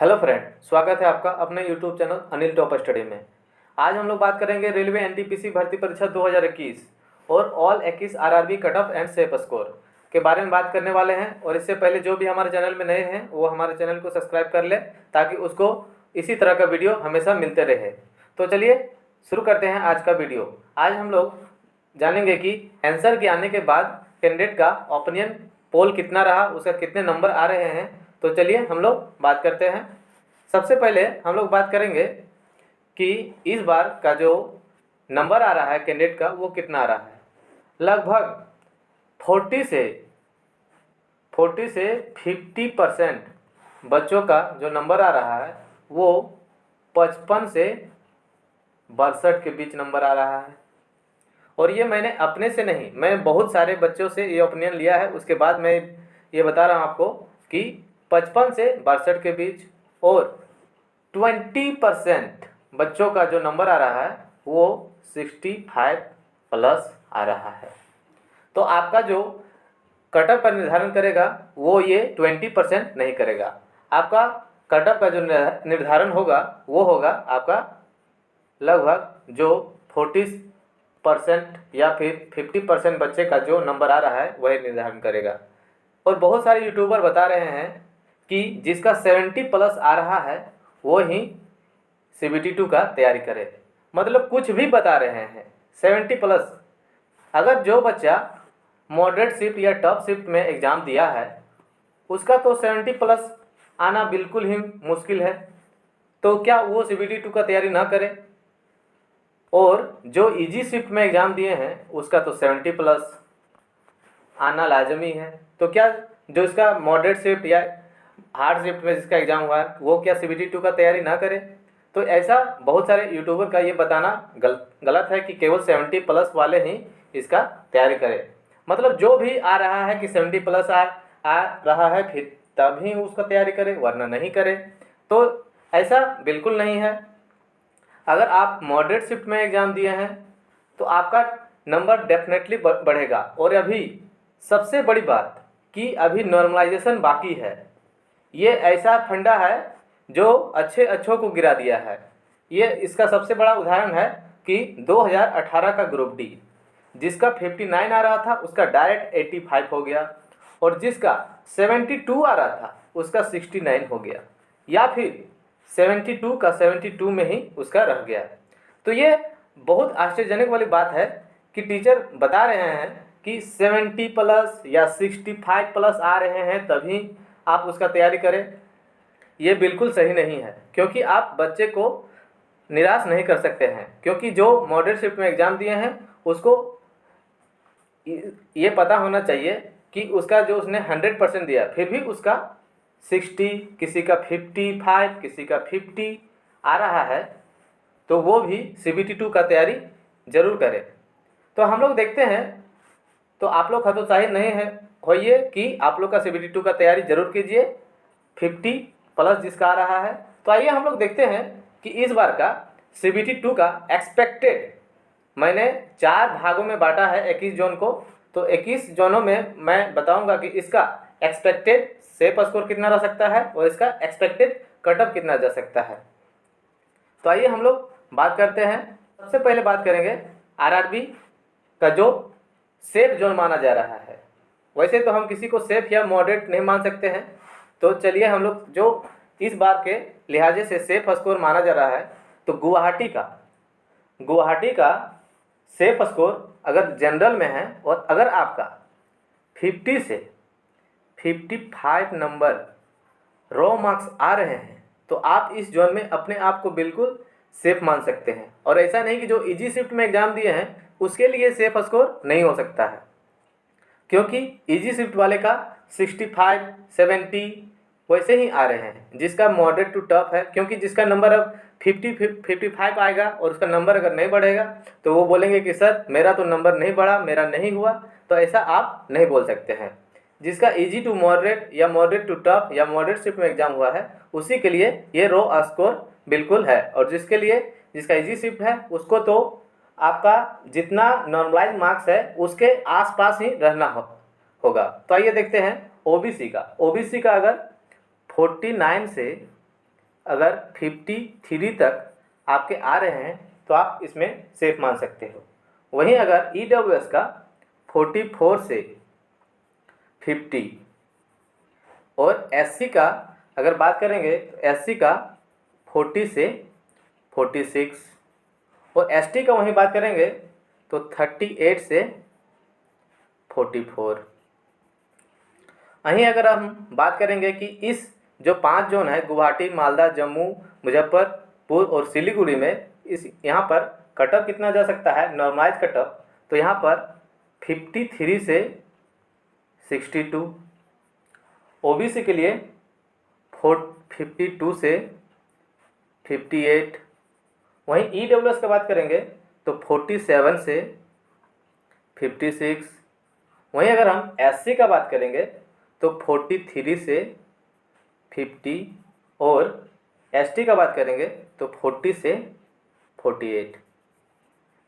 Hello friend, स्वागत है आपका अपने YouTube channel Anil top study में। आज हम लोग बात करेंगे रेलवे एनटीपीसी भर्ती परीक्षा 2021 और all 21 RRB cut off and safe score के बारे में बात करने वाले हैं। और इससे पहले जो भी हमारे चैनल में नए हैं वो हमारे चैनल को सब्सक्राइब कर ले ताकि उसको इसी तरह का वीडियो हमेशा मिलते रहे। तो चलिए शुरू करते हैं आज का वीडियो। आज हम लोग जानेंगे कि आंसर के आने के बाद कैंडिडेट का ओपिनियन पोल कितना रहा, उसका कितने नंबर आ रहे हैं। तो चलिए हम लोग बात करते हैं। सबसे पहले हम लोग बात करेंगे कि इस बार का जो नंबर आ रहा है कैंडिडेट का वो कितना आ रहा है। लगभग 40 से 50% बच्चों का जो नंबर आ रहा है वो 55 से 62 के बीच नंबर आ रहा है। और ये मैंने अपने से नहीं, मैं बहुत सारे बच्चों से ये ओपिनियन लिया है। उसके बाद मैं ये बता रहा हूँ आपको कि 55 से 62 के बीच और 20% बच्चों का जो नंबर आ रहा है वो 65 प्लस आ रहा है। तो आपका जो कट ऑफ का निर्धारण करेगा वो ये 20% नहीं करेगा। आपका कट ऑफ का जो निर्धारण होगा वो होगा आपका लगभग जो 40% या फिर 50% बच्चे का जो नंबर आ रहा है वही निर्धारण करेगा। और बहुत सारे यूट्यूबर बता रहे हैं कि जिसका 70 प्लस आ रहा है वो ही CBT2 का तैयारी करे। मतलब कुछ भी बता रहे हैं 70 प्लस। अगर जो बच्चा मॉडरेट शिफ्ट या टफ शिफ्ट में एग्ज़ाम दिया है उसका तो 70 प्लस आना बिल्कुल ही मुश्किल है। तो क्या वो CBT2 का तैयारी ना करे? और जो इजी शिफ्ट में एग्ज़ाम दिए हैं उसका तो 70 प्लस आना लाजमी है। तो क्या जो इसका मॉडरेट शिफ्ट या हार्ड शिफ्ट में जिसका एग्ज़ाम हुआ है वो क्या CBT2 का तैयारी ना करे? तो ऐसा बहुत सारे यूट्यूबर का ये बताना गलत है कि केवल 70 प्लस वाले ही इसका तैयारी करें। मतलब जो भी आ रहा है कि 70 प्लस आ रहा है फिर तभी उसका तैयारी करें, वरना नहीं करें। तो ऐसा बिल्कुल नहीं है। अगर आप मॉडरेट शिफ्ट में एग्ज़ाम दिए हैं तो आपका नंबर डेफिनेटली बढ़ेगा। और अभी सबसे बड़ी बात कि अभी नॉर्मलाइजेशन बाकी है। ये ऐसा फंडा है जो अच्छों को गिरा दिया है। ये इसका सबसे बड़ा उदाहरण है कि 2018 का ग्रुप डी जिसका 59 आ रहा था उसका डायरेक्ट 85 हो गया, और जिसका 72 आ रहा था उसका 69 हो गया, या फिर 72 का 72 में ही उसका रह गया। तो ये बहुत आश्चर्यजनक वाली बात है कि टीचर बता रहे हैं कि 70 प्लस या 65 प्लस आ रहे हैं तभी आप उसका तैयारी करें। ये बिल्कुल सही नहीं है, क्योंकि आप बच्चे को निराश नहीं कर सकते हैं। क्योंकि जो मॉडरेट शिफ्ट में एग्ज़ाम दिए हैं उसको ये पता होना चाहिए कि उसका जो उसने 100% दिया फिर भी उसका 60, किसी का 55, किसी का 50 आ रहा है, तो वो भी CBT2 का तैयारी ज़रूर करें। तो हम लोग देखते हैं। तो आप लोग हतोत्साहित नहीं है होइए कि आप लोग का CBT2 का तैयारी ज़रूर कीजिए 50 प्लस जिसका आ रहा है। तो आइए हम लोग देखते हैं कि इस बार का CBT2 का एक्सपेक्टेड मैंने 4 भागों में बांटा है 21 जोन को। तो 21 जोनों में मैं बताऊंगा कि इसका एक्सपेक्टेड सेफ स्कोर कितना रह सकता है और इसका एक्सपेक्टेड कट ऑफ कितना जा सकता है। तो आइए हम लोग बात करते हैं। सबसे पहले बात करेंगे आरआरबी का जो सेफ जोन माना जा रहा है। वैसे तो हम किसी को सेफ या मॉडरेट नहीं मान सकते हैं। तो चलिए हम लोग जो इस बार के लिहाजे से सेफ स्कोर माना जा रहा है, तो गुवाहाटी का सेफ स्कोर अगर जनरल में है और अगर आपका 50 से 55 नंबर रॉ मार्क्स आ रहे हैं तो आप इस जोन में अपने आप को बिल्कुल सेफ मान सकते हैं। और ऐसा नहीं कि जो इजी शिफ्ट में एग्ज़ाम दिए हैं उसके लिए सेफ स्कोर नहीं हो सकता है, क्योंकि इजी शिफ्ट वाले का 65, 70 वैसे ही आ रहे हैं जिसका मॉडरेट टू टफ है। क्योंकि जिसका नंबर अब 55 आएगा और उसका नंबर अगर नहीं बढ़ेगा तो वो बोलेंगे कि सर मेरा तो नंबर नहीं बढ़ा, मेरा नहीं हुआ। तो ऐसा आप नहीं बोल सकते हैं। जिसका इजी टू मॉडरेट या मॉडरेट टू टफ या मॉडरेट शिफ्ट में एग्ज़ाम हुआ है उसी के लिए ये रो स्कोर बिल्कुल है। और जिसका इजी शिफ्ट है उसको तो आपका जितना नॉर्मलाइज मार्क्स है उसके आसपास ही रहना होगा। तो आइए देखते हैं ओबीसी का अगर 49 से अगर 53 तक आपके आ रहे हैं तो आप इसमें सेफ मान सकते हो। वहीं अगर EWS का 44 से 50 और SC का अगर बात करेंगे तो SC का 40 से 46 और ST का वहीं बात करेंगे तो 38 से 44। वहीं अगर हम बात करेंगे कि इस जो 5 जोन है गुवाहाटी, मालदा, जम्मू, मुजफ्फरपुर और सिलीगुड़ी में इस यहाँ पर कटअप कितना जा सकता है नॉर्मलाइज कटअप, तो यहाँ पर 53 से 62, OBC के लिए 52 से 58। वहीं EWS की बात करेंगे तो 47 से 56। वहीं अगर हम SC का बात करेंगे तो 43 से 50 और ST का बात करेंगे तो 40 से 48।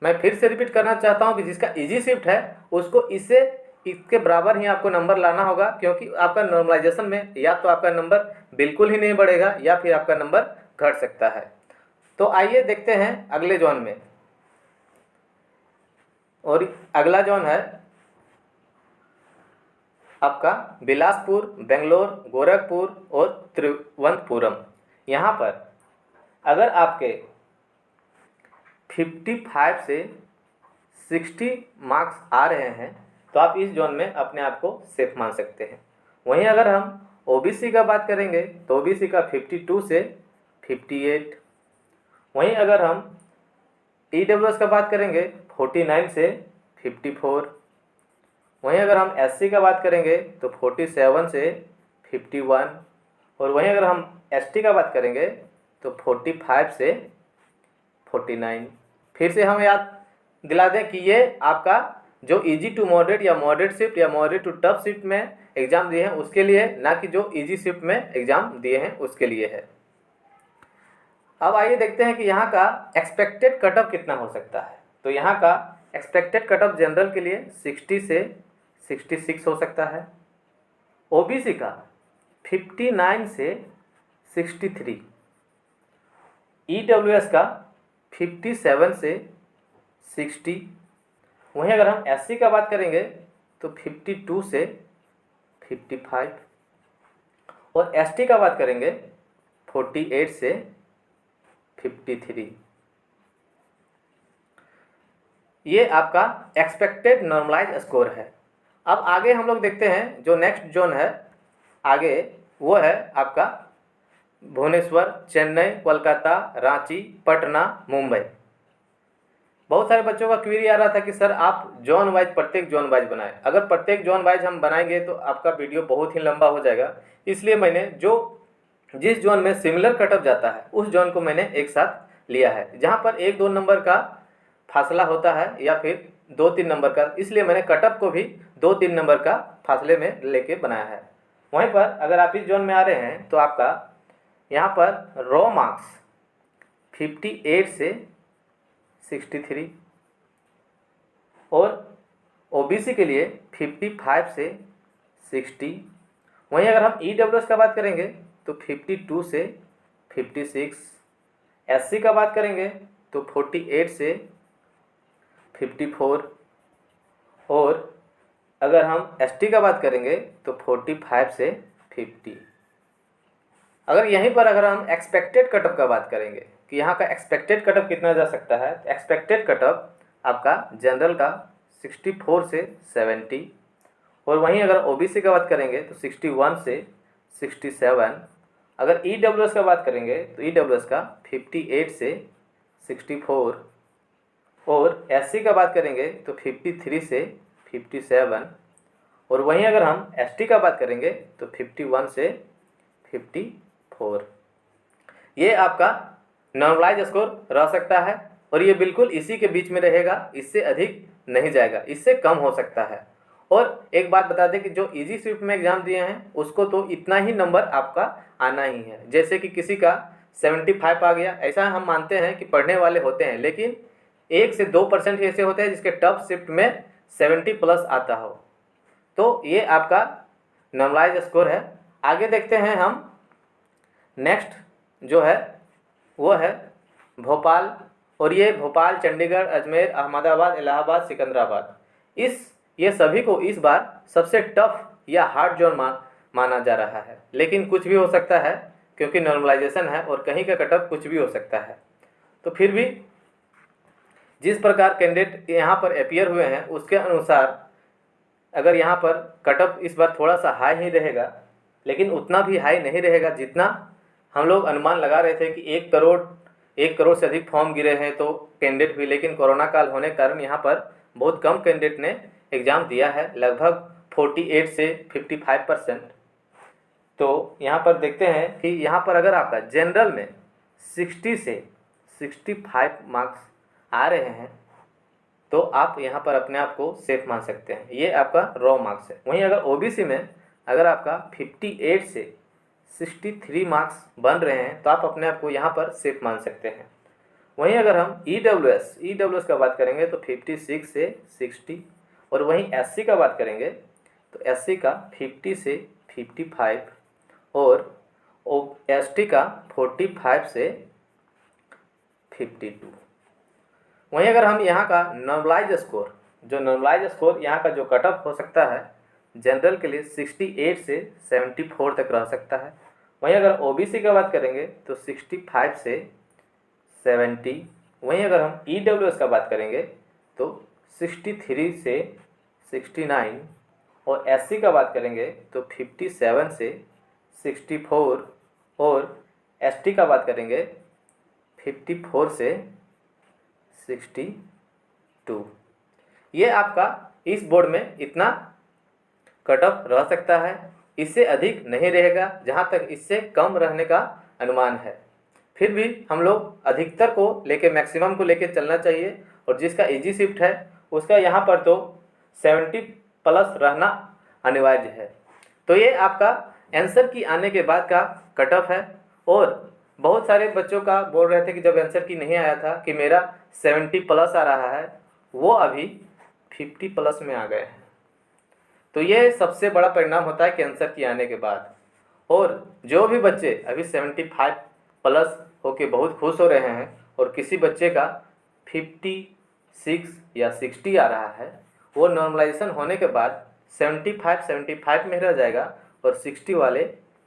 मैं फिर से रिपीट करना चाहता हूं कि जिसका इजी शिफ्ट है उसको इसके बराबर ही आपको नंबर लाना होगा, क्योंकि आपका नॉर्मलाइजेशन में या तो आपका नंबर बिल्कुल ही नहीं बढ़ेगा या फिर आपका नंबर घट सकता है। तो आइए देखते हैं अगले जोन में। और अगला जोन है आपका बिलासपुर, बेंगलोर, गोरखपुर और त्रिवेंद्रपुरम। यहाँ पर अगर आपके 55 से 60 मार्क्स आ रहे हैं तो आप इस जोन में अपने आप को सेफ मान सकते हैं। वहीं अगर हम OBC का बात करेंगे तो OBC का 52 से 58। वहीं अगर हम EWS का बात करेंगे 49 से 54। वहीं अगर हम SC का बात करेंगे तो 47 से 51। और वहीं अगर हम ST का बात करेंगे तो 45 से 49। फिर से हम याद दिला दें कि ये आपका जो इजी टू मॉडरेट या मॉडरेट शिफ्ट या मॉडरेट टू टफ शिफ्ट में एग्ज़ाम दिए हैं उसके लिए, ना कि जो इजी शिफ्ट में एग्ज़ाम दिए हैं उसके लिए है। अब आइए देखते हैं कि यहाँ का एक्सपेक्टेड कटअप कितना हो सकता है। तो यहाँ का एक्सपेक्टेड कटअप जनरल के लिए 60 से 66 हो सकता है, OBC का 59 से 63, EWS का 57 से 60। वहीं अगर हम SC का बात करेंगे तो 52 से 55 और ST का बात करेंगे 48 से 53। ये आपका एक्सपेक्टेड नॉर्मलाइज स्कोर है। अब आगे हम लोग देखते हैं जो नेक्स्ट जोन है आगे, वो है आपका भुवनेश्वर, चेन्नई, कोलकाता, रांची, पटना, मुंबई। बहुत सारे बच्चों का क्वेरी आ रहा था कि सर आप जोन वाइज प्रत्येक जोन वाइज बनाएं। अगर प्रत्येक जोन वाइज हम बनाएंगे तो आपका वीडियो बहुत ही लंबा हो जाएगा, इसलिए मैंने जिस जोन में सिमिलर कटअप जाता है उस जोन को मैंने एक साथ लिया है, जहाँ पर 1-2 नंबर का फासला होता है या फिर 2-3 नंबर का, इसलिए मैंने कटअप को भी 2-3 नंबर का फासले में लेके बनाया है। वहीं पर अगर आप इस जोन में आ रहे हैं तो आपका यहाँ पर रॉ मार्क्स 58 से 63 और OBC के लिए 55 से 60। वहीं अगर हम EWS का बात करेंगे तो 52 से 56, SC का बात करेंगे तो 48 से 54 और अगर हम ST का बात करेंगे तो 45 से 50। अगर यहीं पर अगर हम एक्सपेक्टेड कटअप का बात करेंगे कि यहाँ का एक्सपेक्टेड कटअप कितना जा सकता है, तो एक्सपेक्टेड कटअप आपका जनरल का 64 से 70 और वहीं अगर OBC का बात करेंगे तो 61 से 67। अगर EWS का बात करेंगे तो EWS का 58 से 64 और SC का बात करेंगे तो 53 से 57 और वहीं अगर हम ST का बात करेंगे तो 51 से 54। ये आपका नॉर्मलाइज स्कोर रह सकता है और ये बिल्कुल इसी के बीच में रहेगा, इससे अधिक नहीं जाएगा, इससे कम हो सकता है। और एक बात बता दें कि जो इजी शिफ्ट में एग्ज़ाम दिए हैं उसको तो इतना ही नंबर आपका आना ही है। जैसे कि किसी का 75 आ गया, ऐसा हम मानते हैं कि पढ़ने वाले होते हैं, लेकिन 1 से 2% ऐसे होते हैं जिसके टफ शिफ्ट में 70+ आता हो। तो ये आपका नॉर्मलाइज स्कोर है। आगे देखते हैं हम नेक्स्ट जो है वो है भोपाल, और ये भोपाल, चंडीगढ़, अजमेर, अहमदाबाद, इलाहाबाद, सिकंदराबाद, ये सभी को इस बार सबसे टफ या हार्ड जोन माना जा रहा है। लेकिन कुछ भी हो सकता है क्योंकि नॉर्मलाइजेशन है और कहीं का कट ऑफ कुछ भी हो सकता है। तो फिर भी जिस प्रकार कैंडिडेट यहाँ पर अपीयर हुए हैं उसके अनुसार अगर यहाँ पर कट ऑफ इस बार थोड़ा सा हाई ही रहेगा, लेकिन उतना भी हाई नहीं रहेगा जितना हम लोग अनुमान लगा रहे थे कि 1 करोड़ से अधिक फॉर्म गिरे हैं तो कैंडिडेट भी, लेकिन कोरोना काल होने के कारण यहाँ पर बहुत कम कैंडिडेट ने एग्ज़ाम दिया है, लगभग 48 से 55%। तो यहाँ पर देखते हैं कि यहाँ पर अगर आपका जनरल में 60 से 65 मार्क्स आ रहे हैं तो आप यहाँ पर अपने आप को सेफ मान सकते हैं, ये आपका रॉ मार्क्स है। वहीं अगर ओबीसी में अगर आपका 58 से 63 मार्क्स बन रहे हैं तो आप अपने आप को यहाँ पर सेफ मान सकते हैं। वहीं अगर हम ईडब्ल्यूएस का बात करेंगे तो 56 से 60, और वहीं एससी का बात करेंगे तो एससी का 50 से 55 और एसटी का 45 से 52। वहीं अगर हम यहाँ का नॉर्मलाइज स्कोर यहाँ का जो कट ऑफ हो सकता है जनरल के लिए 68 से 74 तक रह सकता है। वहीं अगर ओबीसी का बात करेंगे तो 65 से 70। वहीं अगर हम ईडब्ल्यूएस का बात करेंगे तो 63 से 69, और एससी का बात करेंगे तो 57 से 64, और एसटी का बात करेंगे 54 से 62। ये आपका इस बोर्ड में इतना कट ऑफ रह सकता है, इससे अधिक नहीं रहेगा, जहाँ तक इससे कम रहने का अनुमान है। फिर भी हम लोग अधिकतर को लेके मैक्सिमम को लेके चलना चाहिए, और जिसका इजी शिफ्ट है उसका यहाँ पर तो 70+ रहना अनिवार्य है। तो ये आपका आंसर की आने के बाद का कट ऑफ है। और बहुत सारे बच्चों का बोल रहे थे कि जब आंसर की नहीं आया था कि मेरा 70+ आ रहा है, वो अभी 50+ में आ गए हैं। तो ये सबसे बड़ा परिणाम होता है कि आंसर की आने के बाद। और जो भी बच्चे अभी 75+ होके बहुत खुश हो रहे हैं और किसी बच्चे का 56 या 60 आ रहा है, वो नॉर्मलाइजेशन होने के बाद 75 में रह जाएगा और 60 वाले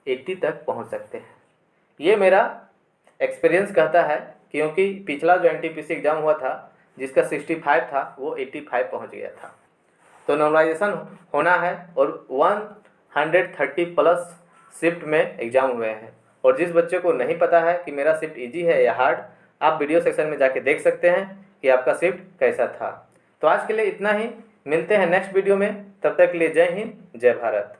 80 तक पहुंच सकते हैं। ये मेरा एक्सपीरियंस कहता है, क्योंकि पिछला जो एनटीपीसी एग्ज़ाम हुआ था जिसका 65 था वो 85 पहुंच गया था। तो नॉर्मलाइजेशन होना है और 130+ शिफ्ट में एग्ज़ाम हुए हैं। और जिस बच्चे को नहीं पता है कि मेरा शिफ्ट इजी है या हार्ड, आप वीडियो सेक्शन में जाके देख सकते हैं कि आपका शिफ्ट कैसा था। तो आज के लिए इतना ही, मिलते हैं नेक्स्ट वीडियो में, तब तक के लिए जय हिंद, जय भारत।